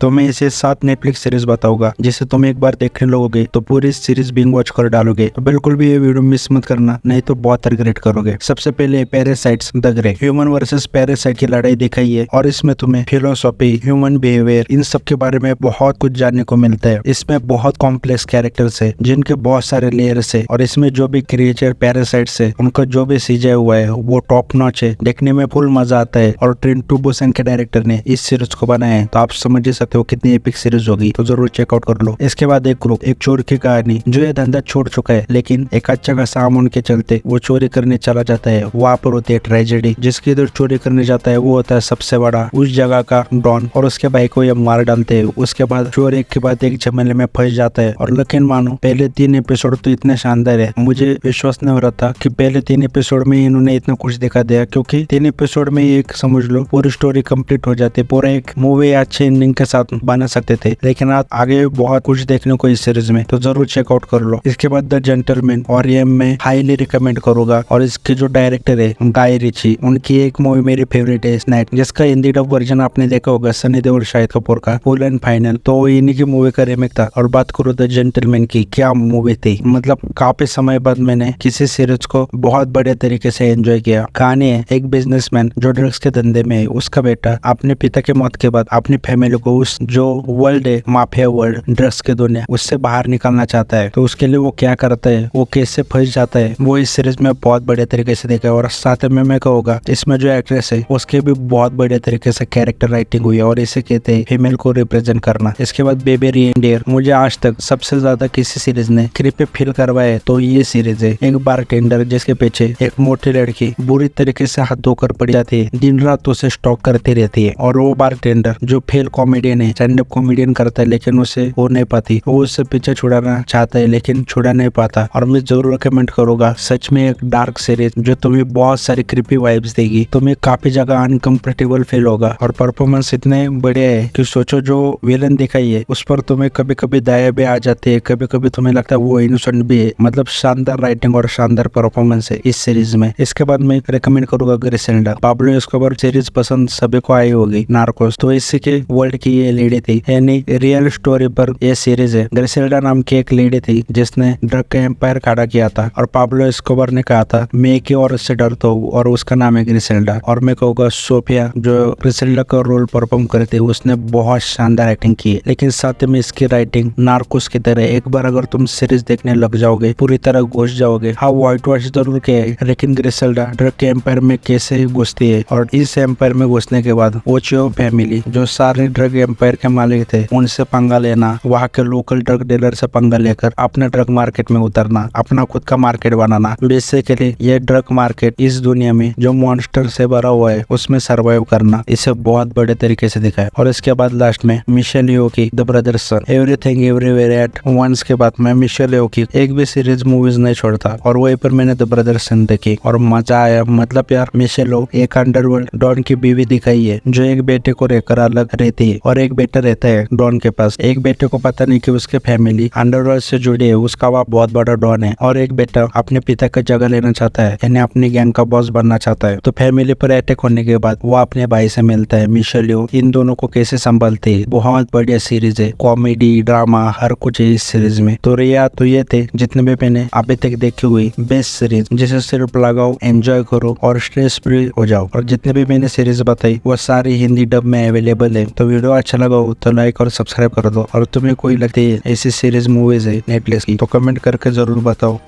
तो मैं इसे 7 नेटफ्लिक्स सीरीज बताऊंगा जिसे तुम एक बार देखने लगोगे तो पूरी सीरीज बिंग वॉच कर डालोगे। तो बिल्कुल भी ये वीडियो मिस मत करना, नहीं तो बहुत रिग्रेट करोगे। सबसे पहले parasites the grey, human versus parasite की लड़ाई दिखाई है और इसमें तुम्हें फिलोसॉफी, ह्यूमन बिहेवियर, इन सब के बारे में बहुत कुछ जानने को मिलता है। इसमें बहुत कॉम्प्लेक्स कैरेक्टर्स है जिनके बहुत सारे लेयर्स है और इसमें जो भी क्रिएचर पैरासाइट्स है उनका जो भी सीजे हुआ है वो टॉप नॉच है, देखने में फुल मजा आता है। और ट्रेन टू बुसान के डायरेक्टर ने इस सीरीज को बनाया है, तो आप समझ ही सकते हो कितनी एपिक सीरीज होगी, तो जरूर चेकआउट कर लो। इसके बाद एक ग्रुप, एक चोर की कहानी जो ये धंधा छोड़ चुका है लेकिन एक अच्छा का सामान के चलते वो चोरी करने चला जाता है। वहाँ पर होती है ट्रेजेडी, जिसकी इधर चोरी करने जाता है वो होता है सबसे बड़ा उस जगह का डॉन और उसके भाई को ये मार डालते हैं। उसके बाद चोर एक के बाद एक झमेले में फंस जाता है। और लेकिन मानो पहले 3 एपिसोड तो इतने शानदार है, मुझे विश्वास नहीं हो रहा था कि पहले 3 एपिसोड में इन्होंने इतना कुछ दिखा दिया, क्योंकि 3 एपिसोड में एक समझ लो पूरी स्टोरी कंप्लीट हो जाती है, पूरा एक मूवी अच्छे एंडिंग के साथ बना सकते थे। लेकिन आप आगे बहुत कुछ देखने को इस सीरीज में, तो जरूर चेकआउट कर लो। इसके बाद द जेंटलमैन, और ये मैं हाईली रिकमेंड करूंगा। और इसके जो डायरेक्टर है गाय रिची, उनकी एक मूवी मेरी फेवरेट है स्नाइट, जिसका हिंदी डब वर्जन आपने देखा होगा सनी देओल शाहिद कपूर का, फुल एंड फाइनल। तो इन्हीं की मूवी का रीमेक था। और बात करो द जेंटलमैन की, क्या मूवी थी, मतलब काफी समय बाद मैंने किसी सीरीज को बहुत बढ़िया तरीके से एंजॉय किया। कहानी है एक बिजनेसमैन जो ड्रग्स के धंधे में है, उसका बेटा अपने पिता के मौत के बाद अपनी फैमिली को उस जो वर्ल्ड है माफिया वर्ल्ड, ड्रग्स के दुनिया, उससे बाहर निकालना चाहता है। तो उसके लिए वो क्या करता है, वो कैसे फंस जाता है, वो इस सीरीज में बहुत बढ़िया तरीके से देखा है। और साथ में मैं कहूँगा इसमें जो एक्ट्रेस है उसके भी बहुत बढ़िया तरीके से कैरेक्टर राइटिंग हुई है, और इसे कहते हैं फीमेल को रिप्रेजेंट करना। इसके बाद बेबी रिएंडियर, मुझे आज तक सबसे ज्यादा किसी सीरीज ने क्रीपी फील करवाया है तो ये सीरीज है। एक बारटेंडर जिसके पीछे एक मोटी लड़की बुरी तरीके से हाथ धोकर पड़ जाती है, दिन रात उसे स्टॉक करती रहती है। और वो बारटेंडर जो फेल कॉमेडियन है, स्टैंड अप कॉमेडियन करता है, लेकिन उसे हो नहीं पाती, वो उससे पीछे छुड़ाना चाहता है लेकिन छुड़ा नहीं पाता। और मैं जरूर रिकमेंड करूंगा, सच में एक डार्क सीरीज जो तुम्हें बहुत सारी क्रीपी वाइब्स देगी, तुम्हें काफी जगह अनकंफर्टेबल फील होगा। और परफॉर्मेंस इतने बढ़िया है कि सोचो जो विलन दिखाई है उस पर तुम्हें कभी कभी दया भी आ जाती है, कभी कभी तुम्हें लगता है वो इनोसेंट भी है। मतलब शानदार राइटिंग और शानदार परफॉर्मेंस है इस सीरीज में। इसके बाद मैं रिकमेंड करूंगा ग्रिसेल्डा। पाब्लो एस्कोबार सीरीज पसंद सभी को आई होगी, नार्कोस, तो इसी के वर्ल्ड की ये लेडी थी, यानी रियल स्टोरी पर ये सीरीज है। ग्रिसेल्डा नाम की एक लेडी थी जिसने ड्रग का एम्पायर खड़ा किया था, और पाब्लो एस्कोबार ने कहा था मैं एक ही औरत से डरता हूँ और उसका नाम है ग्रिसेल्डा। और मैं कहूँगा सोफिया जो ग्रिसेल्डा का रोल परफॉर्म करती है उसने बहुत शानदार एक्टिंग की है। लेकिन साथ में इसकी राइटिंग नार्कोस की तरह, एक बार अगर तुम सीरीज देखने लग जाओगे पूरी तरह घुस जाओगे। हाँ व्हाइट वॉश जरूर किया है, लेकिन ग्रिसेल्डा ड्रग के एम्पायर में कैसे घुसती है, और इस एम्पायर में घुसने के बाद ओचियो फैमिली जो सारे ड्रग एम्पायर के मालिक थे उनसे पंगा लेना, वहाँ के लोकल ड्रग डीलर से पंगा लेकर अपने ड्रग मार्केट में उतरना, अपना खुद का मार्केट बनाना। बेसिकली ये ड्रग मार्केट इस दुनिया में जो मॉन्स्टर से भरा हुआ है उसमें सर्वाइव करना, इसे बहुत बड़े तरीके से दिखाया। और इसके बाद लास्ट में मिशेल येओ की the brother's son, everything everywhere at once के बाद मैं मिशेल येओ की एक भी सीरीज मूवीज नहीं छोड़ता, और वहीं पर मैंने द ब्रदर्स सन देखी और मजा आया। मतलब यार मिशेल येओ एक अंडरवर्ल्ड डॉन की बीवी दिखाई है जो एक बेटे को रहकर अलग रहती है, और एक बेटा रहता है डॉन के पास। एक बेटे को पता नहीं कि उसके फैमिली अंडरवर्ल्ड से जुड़ी है, उसका बाप बहुत बड़ा डॉन है, और एक बेटा अपने पिता का जगह लेना चाहता है, यानी अपनी गैंग का बॉस बनना चाहता है। तो फैमिली पर अटैक होने के बाद वो अपने भाई से मिलता है। मिशेल येओ इन दोनों को कैसे संभालती है, बहुत बढ़िया सीरीज है, कॉमेडी ड्रामा हर कुछ है इस सीरीज में। तो ये थे जितने भी मैंने अभी तक देखी हुई बेस्ट सीरीज, जिसे सिर्फ लगाओ, एंजॉय करो और स्ट्रेस फ्री हो जाओ। और जितने भी मैंने सीरीज बताई वो सारी हिंदी डब में अवेलेबल है। तो वीडियो अच्छा लगा हो तो लाइक और सब्सक्राइब कर दो, और तुम्हें कोई लगती है ऐसी सीरीज मूवीज है नेटफ्लिक्स की तो कमेंट करके जरूर बताओ।